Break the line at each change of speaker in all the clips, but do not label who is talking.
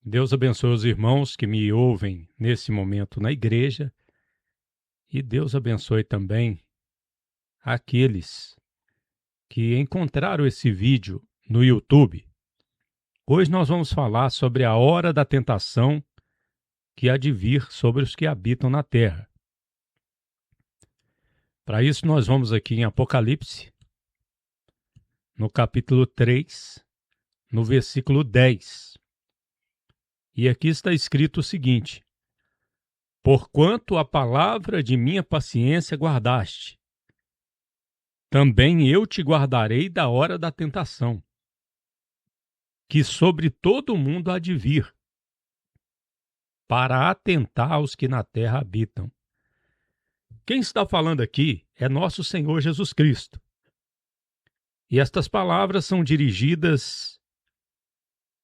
Deus abençoe os irmãos que me ouvem nesse momento na igreja e Deus abençoe também aqueles que encontraram esse vídeo no YouTube. Hoje nós vamos falar sobre a hora da tentação que há de vir sobre os que habitam na terra. Para isso nós vamos aqui em Apocalipse, no capítulo 3, no versículo 10. E aqui está escrito o seguinte: porquanto a palavra de minha paciência guardaste, também eu te guardarei da hora da tentação, que sobre todo o mundo há de vir, para atentar aos que na terra habitam. Quem está falando aqui é nosso Senhor Jesus Cristo. E estas palavras são dirigidas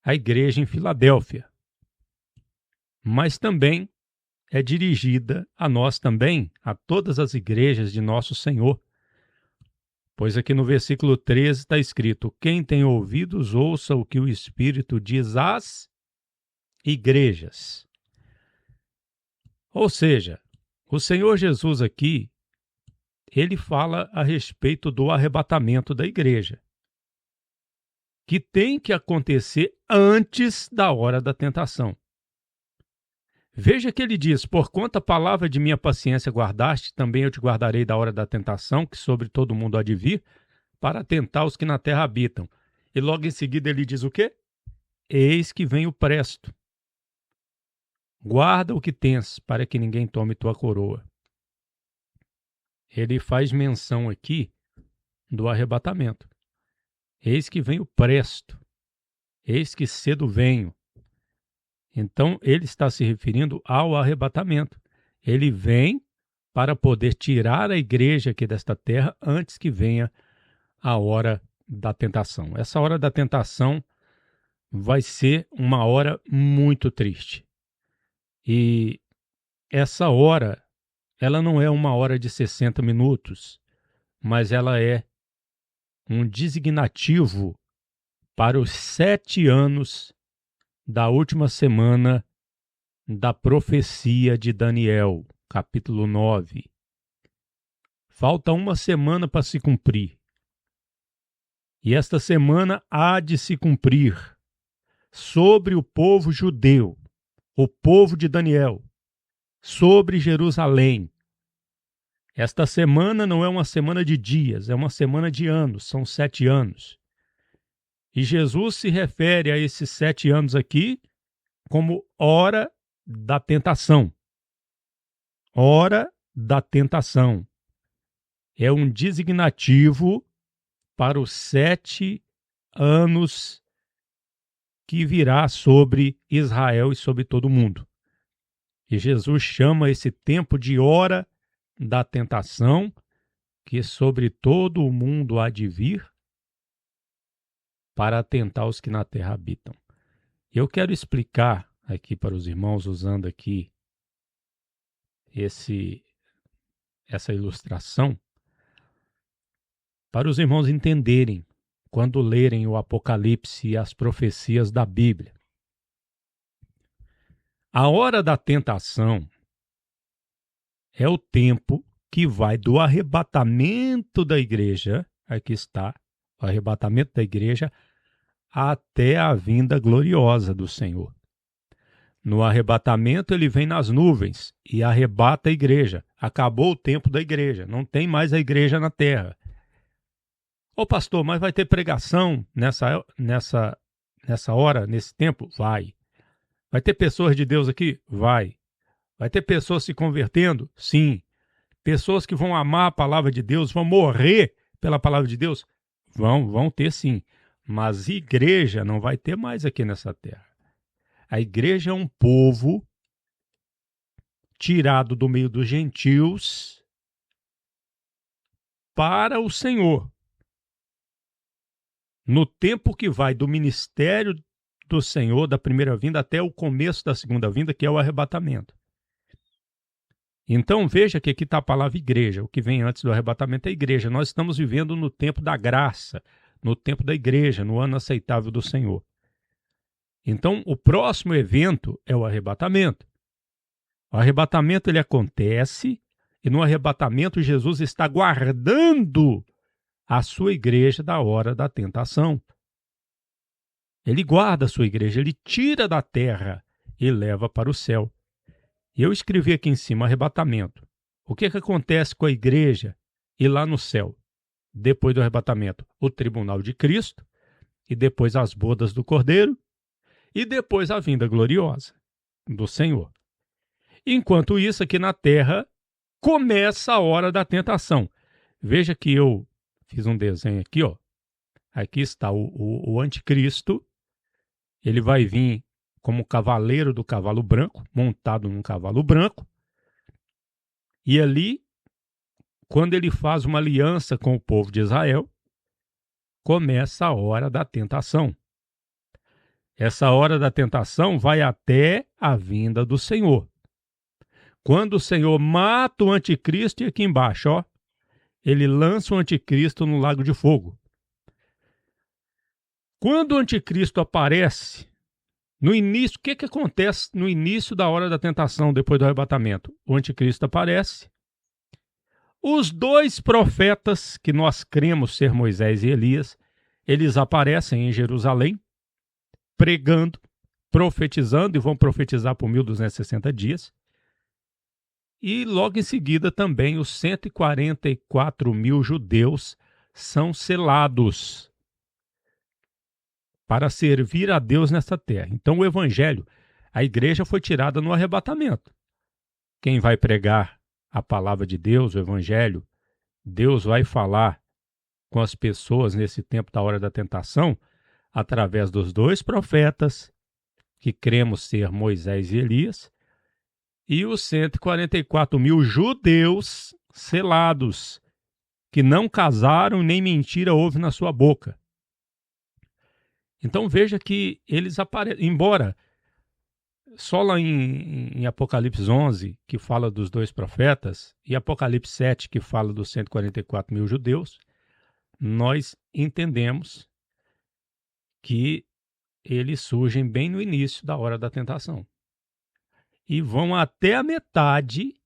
à igreja em Filadélfia, mas também é dirigida a nós também, a todas as igrejas de nosso Senhor. Pois aqui no versículo 13 está escrito: quem tem ouvidos, ouça o que o Espírito diz às igrejas. Ou seja, o Senhor Jesus aqui, ele fala a respeito do arrebatamento da igreja, que tem que acontecer antes da hora da tentação. Veja que ele diz: porquanto a palavra de minha paciência guardaste, também eu te guardarei da hora da tentação, que sobre todo mundo há de vir, para atentar os que na terra habitam. E logo em seguida ele diz o quê? Eis que vem o presto. Guarda o que tens, para que ninguém tome tua coroa. Ele faz menção aqui do arrebatamento. Eis que vem o presto. Eis que cedo venho. Então, ele está se referindo ao arrebatamento. Ele vem para poder tirar a igreja aqui desta terra antes que venha a hora da tentação. Essa hora da tentação vai ser uma hora muito triste. E essa hora, ela não é uma hora de 60 minutos, mas ela é um designativo para os 7 anos da última semana da profecia de Daniel, capítulo 9. Falta uma semana para se cumprir. E esta semana há de se cumprir sobre o povo judeu, o povo de Daniel, sobre Jerusalém. Esta semana não é uma semana de dias, é uma semana de anos, são 7 anos. E Jesus se refere a esses 7 anos aqui como hora da tentação. Hora da tentação. É um designativo para os 7 anos que virá sobre Israel e sobre todo o mundo. E Jesus chama esse tempo de hora da tentação, que sobre todo o mundo há de vir, para atentar os que na terra habitam. Eu quero explicar aqui para os irmãos, usando aqui essa ilustração, para os irmãos entenderem quando lerem o Apocalipse e as profecias da Bíblia. A hora da tentação é o tempo que vai do arrebatamento da igreja, aqui está, o arrebatamento da igreja, até a vinda gloriosa do Senhor. No arrebatamento ele vem nas nuvens e arrebata a igreja. Acabou o tempo da igreja, não tem mais a igreja na terra. Ô pastor, mas vai ter pregação nessa hora, nesse tempo? Vai. Vai ter pessoas de Deus aqui? Vai. Vai ter pessoas se convertendo? Sim. Pessoas que vão amar a palavra de Deus, vão morrer pela palavra de Deus? Vão ter sim. Mas igreja não vai ter mais aqui nessa terra. A igreja é um povo tirado do meio dos gentios para o Senhor. No tempo que vai do ministério do Senhor, da primeira vinda, até o começo da segunda vinda, que é o arrebatamento. Então veja que aqui está a palavra igreja. O que vem antes do arrebatamento é a igreja. Nós estamos vivendo no tempo da graça, no tempo da igreja, no ano aceitável do Senhor. Então, o próximo evento é o arrebatamento. O arrebatamento ele acontece e no arrebatamento Jesus está guardando a sua igreja da hora da tentação. Ele guarda a sua igreja, ele tira da terra e leva para o céu. E eu escrevi aqui em cima, arrebatamento. O que acontece com a igreja e lá no céu? Depois do arrebatamento, o tribunal de Cristo, e depois as bodas do Cordeiro, e depois a vinda gloriosa do Senhor. Enquanto isso, aqui na terra, começa a hora da tentação. Veja que eu fiz um desenho aqui, ó. Aqui está o anticristo. Ele vai vir como cavaleiro do cavalo branco, montado num cavalo branco. E ali, quando ele faz uma aliança com o povo de Israel, começa a hora da tentação. Essa hora da tentação vai até a vinda do Senhor. Quando o Senhor mata o anticristo, e aqui embaixo, ó, ele lança o anticristo no lago de fogo. Quando o anticristo aparece, no início, o que acontece no início da hora da tentação, depois do arrebatamento? O anticristo aparece. Os dois profetas que nós cremos ser Moisés e Elias, eles aparecem em Jerusalém, pregando, profetizando, e vão profetizar por 1260 dias. E logo em seguida também os 144 mil judeus são selados para servir a Deus nesta terra. Então o evangelho, a igreja foi tirada no arrebatamento. Quem vai pregar a palavra de Deus, o evangelho, Deus vai falar com as pessoas nesse tempo da hora da tentação, através dos dois profetas, que cremos ser Moisés e Elias, e os 144 mil judeus selados, que não casaram nem mentira houve na sua boca. Então veja que eles aparecem, embora só lá em Apocalipse 11, que fala dos dois profetas, e Apocalipse 7, que fala dos 144 mil judeus, nós entendemos que eles surgem bem no início da hora da tentação. E vão até a metade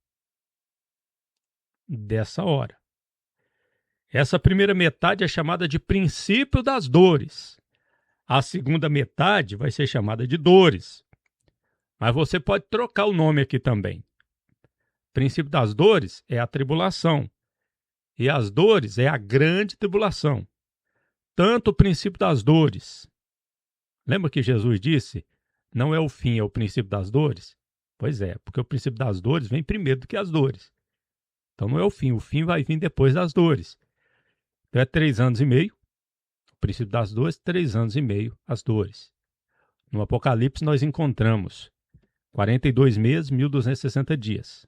dessa hora. Essa primeira metade é chamada de princípio das dores. A segunda metade vai ser chamada de dores. Mas você pode trocar o nome aqui também. Princípio das dores é a tribulação. E as dores é a grande tribulação. Tanto o princípio das dores. Lembra que Jesus disse, não é o fim, é o princípio das dores? Pois é, porque o princípio das dores vem primeiro do que as dores. Então não é o fim vai vir depois das dores. Então é 3 anos e meio, o princípio das dores, 3 anos e meio as dores. No Apocalipse nós encontramos 42 meses, 1260 dias.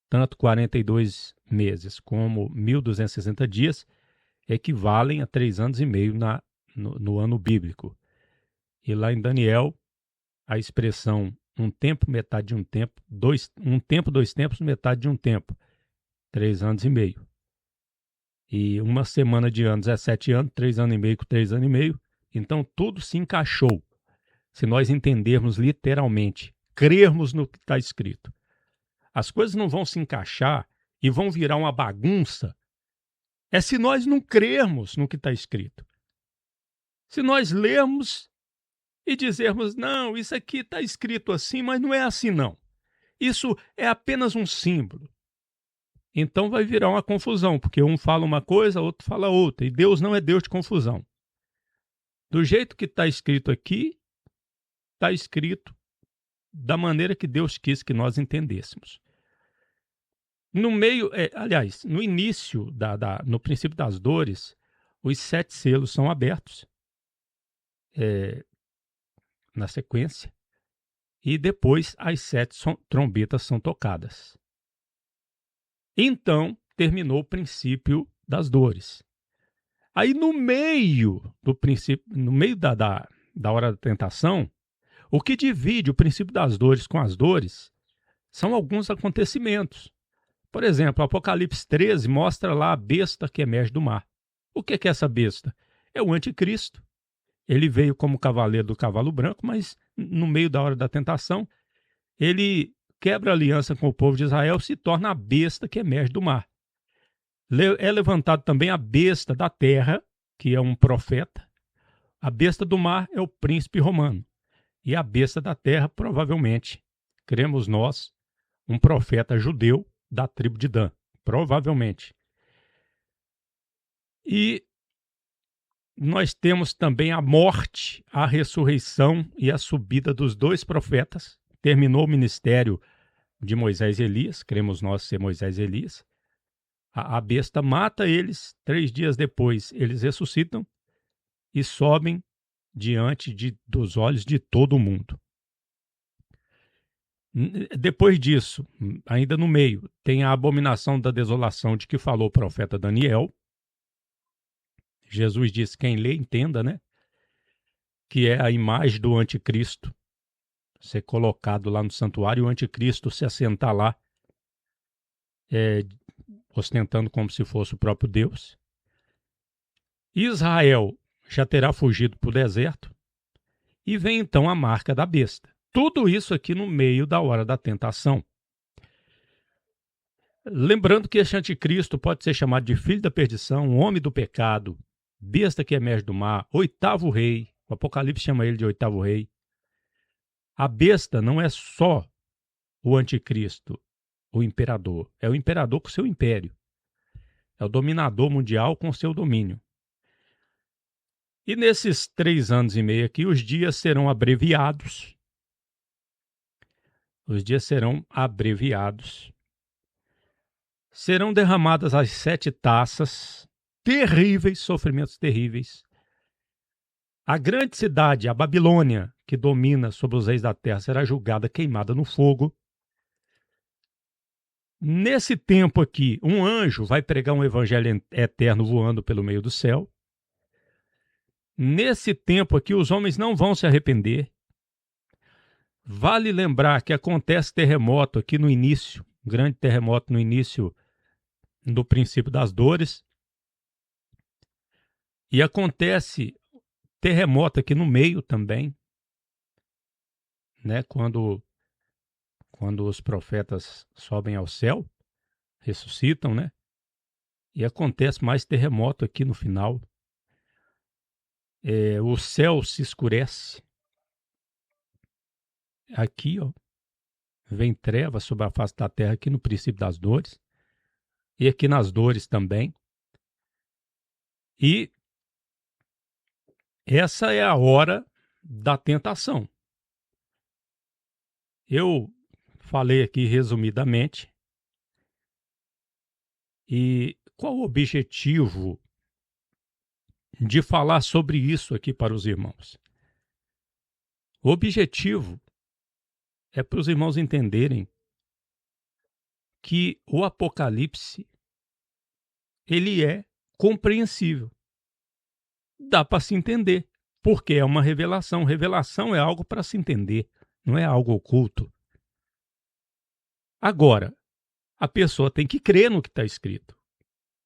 Tanto 42 meses como 1260 dias equivalem a 3 anos e meio no ano bíblico. E lá em Daniel, a expressão um tempo, metade de um tempo, um tempo, 2 tempos, metade de um tempo, 3 anos e meio. E uma semana de anos é 7 anos, 3 anos e meio com 3 anos e meio. Então tudo se encaixou. Se nós entendermos literalmente, crermos no que está escrito. As coisas não vão se encaixar e vão virar uma bagunça. É se nós não crermos no que está escrito. Se nós lermos e dizermos, não, isso aqui está escrito assim, mas não é assim não. Isso é apenas um símbolo. Então vai virar uma confusão, porque um fala uma coisa, outro fala outra. E Deus não é Deus de confusão. Do jeito que está escrito aqui, está escrito da maneira que Deus quis que nós entendêssemos. No meio, aliás, no início, no princípio das dores, os 7 selos são abertos na sequência, e depois as 7 trombetas são tocadas. Então, terminou o princípio das dores. Aí, no meio do princípio, no meio da hora da tentação, o que divide o princípio das dores com as dores são alguns acontecimentos. Por exemplo, Apocalipse 13 mostra lá a besta que emerge do mar. O que é essa besta? É o anticristo. Ele veio como cavaleiro do cavalo branco, mas no meio da hora da tentação, ele quebra a aliança com o povo de Israel, se torna a besta que emerge do mar. É levantado também a besta da terra, que é um profeta. A besta do mar é o príncipe romano. E a besta da terra, provavelmente, cremos nós, um profeta judeu da tribo de Dan. Provavelmente. E nós temos também a morte, a ressurreição e a subida dos dois profetas. Terminou o ministério de Moisés e Elias, cremos nós ser Moisés e Elias. A besta mata eles, 3 dias depois eles ressuscitam e sobem diante dos olhos de todo mundo. Depois disso, ainda no meio, tem a abominação da desolação de que falou o profeta Daniel. Jesus disse, quem lê, entenda, né? Que é a imagem do anticristo ser colocado lá no santuário e o anticristo se assentar lá, ostentando como se fosse o próprio Deus. Israel já terá fugido para o deserto e vem então a marca da besta. Tudo isso aqui no meio da hora da tentação. Lembrando que este anticristo pode ser chamado de filho da perdição, homem do pecado, besta que emerge do mar, 8º rei. O Apocalipse chama ele de 8º rei. A besta não é só o anticristo, o imperador. É o imperador com seu império. É o dominador mundial com seu domínio. E nesses 3 anos e meio aqui, os dias serão abreviados. Os dias serão abreviados. Serão derramadas as 7 taças, terríveis, sofrimentos terríveis. A grande cidade, a Babilônia, que domina sobre os reis da terra, será julgada, queimada no fogo. Nesse tempo aqui, um anjo vai pregar um evangelho eterno voando pelo meio do céu. Nesse tempo aqui, os homens não vão se arrepender. Vale lembrar que acontece terremoto aqui no início, um grande terremoto no início do princípio das dores. E acontece terremoto aqui no meio também, né? Quando os profetas sobem ao céu, ressuscitam, né? E acontece mais terremoto aqui no final. O céu se escurece. Aqui, ó, vem trevas sobre a face da terra aqui no princípio das dores. E aqui nas dores também. E essa é a hora da tentação. Eu falei aqui resumidamente. E qual o objetivo de falar sobre isso aqui para os irmãos? O objetivo é para os irmãos entenderem que o Apocalipse ele é compreensível. Dá para se entender, porque é uma revelação. Revelação é algo para se entender, não é algo oculto. Agora, a pessoa tem que crer no que está escrito.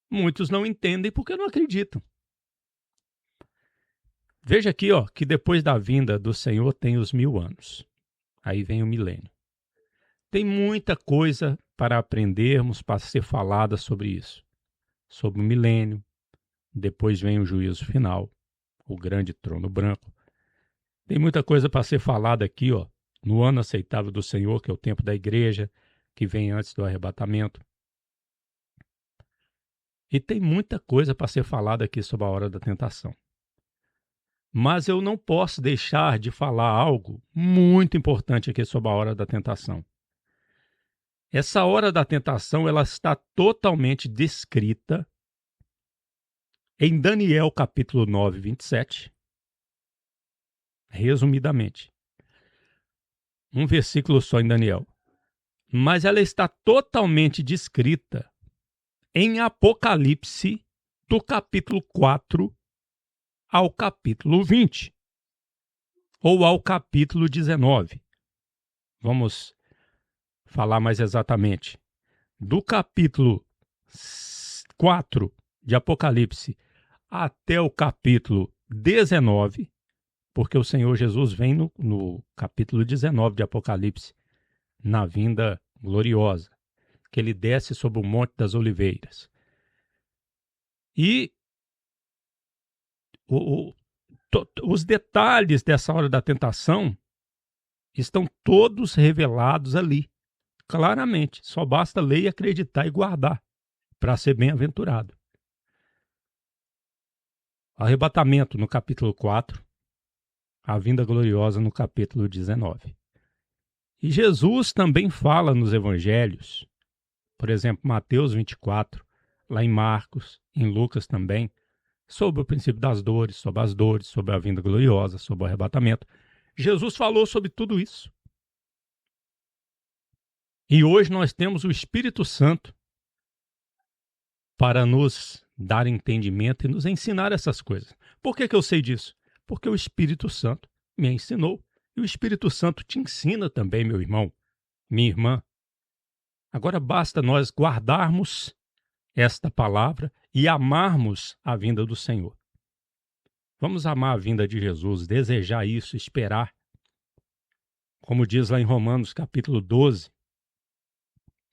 Muitos não entendem porque não acreditam. Veja aqui, ó, que depois da vinda do Senhor tem os 1000 anos. Aí vem o milênio. Tem muita coisa para aprendermos, para ser falada sobre isso. Sobre o milênio. Depois vem o juízo final, o grande trono branco. Tem muita coisa para ser falada aqui, ó, no ano aceitável do Senhor, que é o tempo da igreja, que vem antes do arrebatamento. E tem muita coisa para ser falada aqui sobre a hora da tentação. Mas eu não posso deixar de falar algo muito importante aqui sobre a hora da tentação. Essa hora da tentação, ela está totalmente descrita em Daniel capítulo 9, 27. Resumidamente. Um versículo só em Daniel. Mas ela está totalmente descrita em Apocalipse, do capítulo 4 ao capítulo 20, ou ao capítulo 19. Vamos falar mais exatamente. Do capítulo 4 de Apocalipse até o capítulo 19, porque o Senhor Jesus vem no capítulo 19 de Apocalipse, na vinda gloriosa, que ele desce sobre o Monte das Oliveiras. E os detalhes dessa hora da tentação estão todos revelados ali, claramente. Só basta ler e acreditar e guardar para ser bem-aventurado. Arrebatamento no capítulo 4, a vinda gloriosa no capítulo 19. E Jesus também fala nos evangelhos, por exemplo, Mateus 24, lá em Marcos, em Lucas também, sobre o princípio das dores, sobre a vinda gloriosa, sobre o arrebatamento. Jesus falou sobre tudo isso. E hoje nós temos o Espírito Santo para nos dar entendimento e nos ensinar essas coisas. Por que eu sei disso? Porque o Espírito Santo me ensinou. E o Espírito Santo te ensina também, meu irmão, minha irmã. Agora basta nós guardarmos esta palavra e amarmos a vinda do Senhor. Vamos amar a vinda de Jesus, desejar isso, esperar. Como diz lá em Romanos capítulo 12,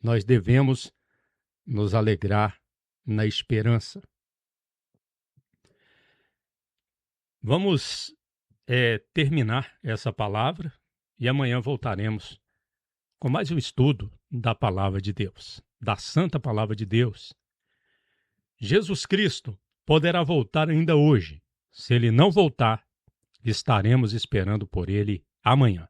nós devemos nos alegrar na esperança. Vamos terminar essa palavra e amanhã voltaremos com mais um estudo da palavra de Deus, da santa palavra de Deus. Jesus Cristo poderá voltar ainda hoje. Se ele não voltar, estaremos esperando por ele amanhã.